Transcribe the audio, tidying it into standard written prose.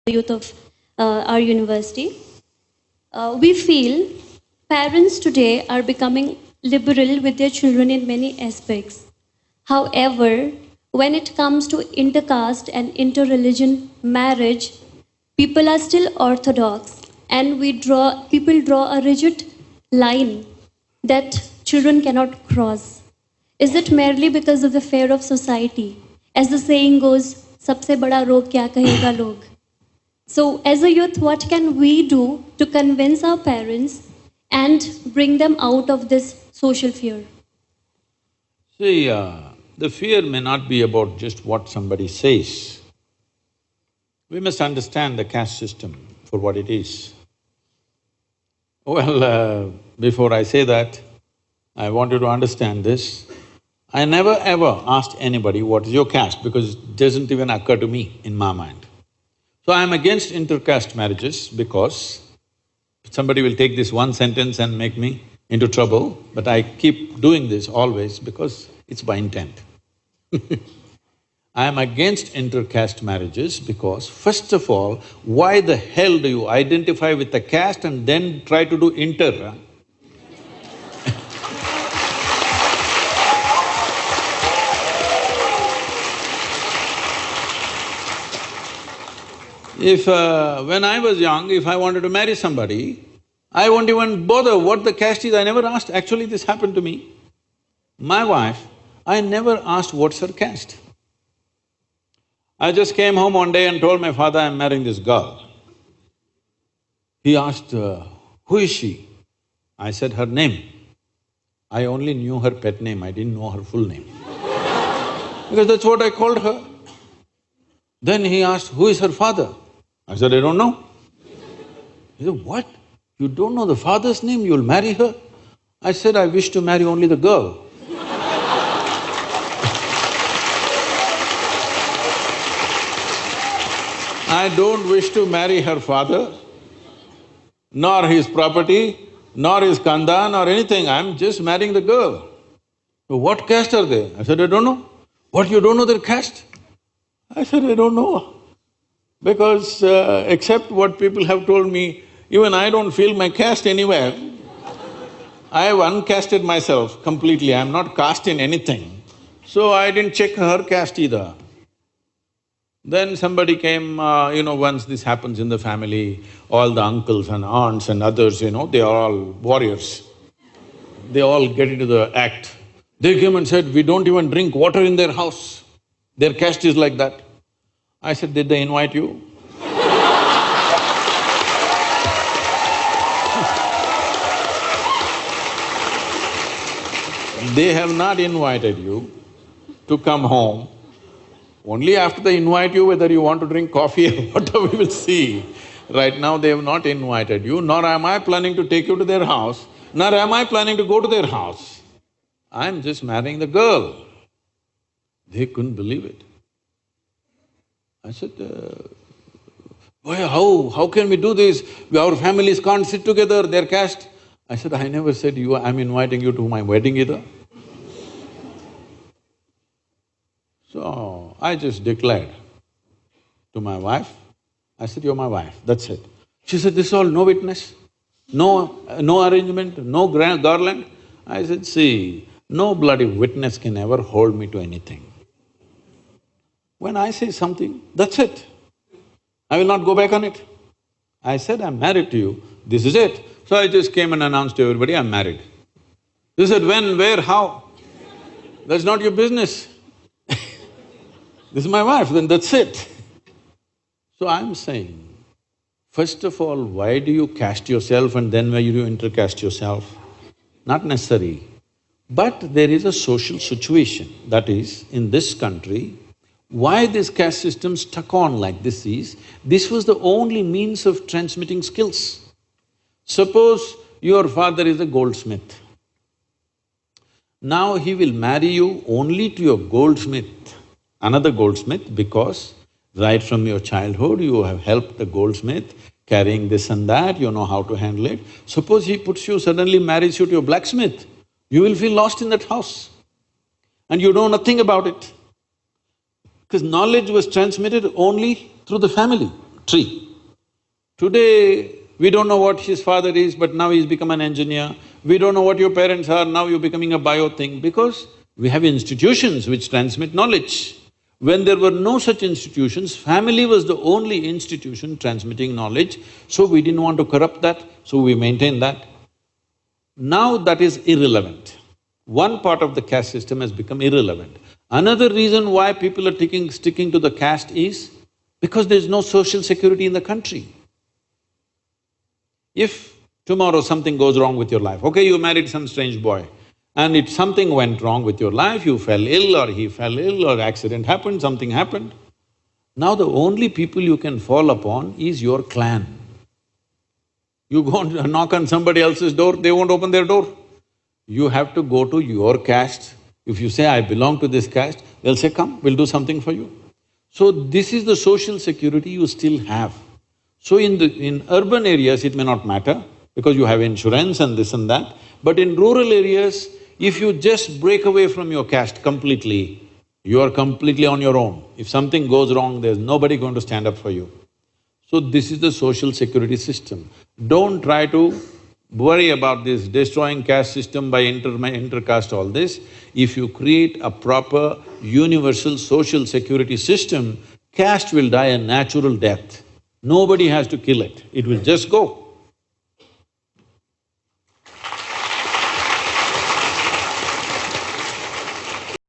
youth of our university. We feel parents today are becoming liberal with their children in many aspects. However, when it comes to intercaste and interreligion marriage, people are still orthodox, and people draw a rigid line that children cannot cross. Is it merely because of the fear of society? As the saying goes, सबसे बड़ा रोग क्या कहेगा लोग? So, as a youth, what can we do to convince our parents and bring them out of this social fear? See, the fear may not be about just what somebody says. We must understand the caste system for what it is. Well, before I say that, I want you to understand this. I never ever asked anybody, what is your caste, because it doesn't even occur to me in my mind. So I'm against intercaste marriages because somebody will take this one sentence and make me into trouble, but I keep doing this always because it's by intent. I am against intercaste marriages because, first of all, why the hell do you identify with the caste and then try to do inter? When I was young, if I wanted to marry somebody, I won't even bother what the caste is, I never asked. Actually, this happened to me. My wife, I never asked what's her caste. I just came home one day and told my father, I'm marrying this girl. He asked, who is she? I said, her name. I only knew her pet name, I didn't know her full name. Because that's what I called her. Then he asked, who is her father? I said, I don't know. He said, what? You don't know the father's name, you'll marry her? I said, I wish to marry only the girl. I don't wish to marry her father, nor his property, nor his kanda, nor anything, I'm just marrying the girl. So what caste are they? I said, I don't know. What, you don't know their caste? I said, I don't know. Because except what people have told me, even I don't feel my caste anywhere. I have uncasted myself completely, I'm not cast in anything. So I didn't check her caste either. Then somebody came, once this happens in the family, all the uncles and aunts and others, they are all warriors. They all get into the act. They came and said, we don't even drink water in their house. Their caste is like that. I said, did they invite you? They have not invited you to come home. Only after they invite you, whether you want to drink coffee or whatever, we will see. Right now they have not invited you, nor am I planning to take you to their house, nor am I planning to go to their house. I'm just marrying the girl. They couldn't believe it. I said, boy, how can we do this? Our families can't sit together, they're caste. I said, I never said I'm inviting you to my wedding either. So, I just declared to my wife, I said, you're my wife, that's it. She said, this is all no witness, no arrangement, no garland. I said, see, no bloody witness can ever hold me to anything. When I say something, that's it. I will not go back on it. I said, I'm married to you, this is it. So I just came and announced to everybody, I'm married. They said, when, where, how? That's not your business. This is my wife, then that's it. So I'm saying, first of all, why do you caste yourself and then why do you intercaste yourself? Not necessary. But there is a social situation, that is, in this country, why this caste system stuck on like this is, this was the only means of transmitting skills. Suppose your father is a goldsmith. Now he will marry you only to your goldsmith, another goldsmith, because right from your childhood you have helped the goldsmith carrying this and that, you know how to handle it. Suppose he suddenly marries you to your blacksmith, you will feel lost in that house and you know nothing about it. Because knowledge was transmitted only through the family, tree. Today, we don't know what his father is, but now he's become an engineer. We don't know what your parents are, now you're becoming a bio thing, because we have institutions which transmit knowledge. When there were no such institutions, family was the only institution transmitting knowledge, so we didn't want to corrupt that, so we maintained that. Now that is irrelevant. One part of the caste system has become irrelevant. Another reason why people are sticking to the caste is because there's no social security in the country. If tomorrow something goes wrong with your life, okay, you married some strange boy, and if something went wrong with your life, you fell ill or he fell ill or accident happened, something happened, now the only people you can fall upon is your clan. You go and knock on somebody else's door, they won't open their door. You have to go to your caste. If you say, I belong to this caste, they'll say, come, we'll do something for you. So this is the social security you still have. So in urban areas, it may not matter because you have insurance and this and that, but in rural areas, if you just break away from your caste completely, you are completely on your own. If something goes wrong, there's nobody going to stand up for you. So this is the social security system. Don't try to worry about this destroying caste system by intercaste, all this. If you create a proper universal social security system, caste will die a natural death. Nobody has to kill it, it will just go.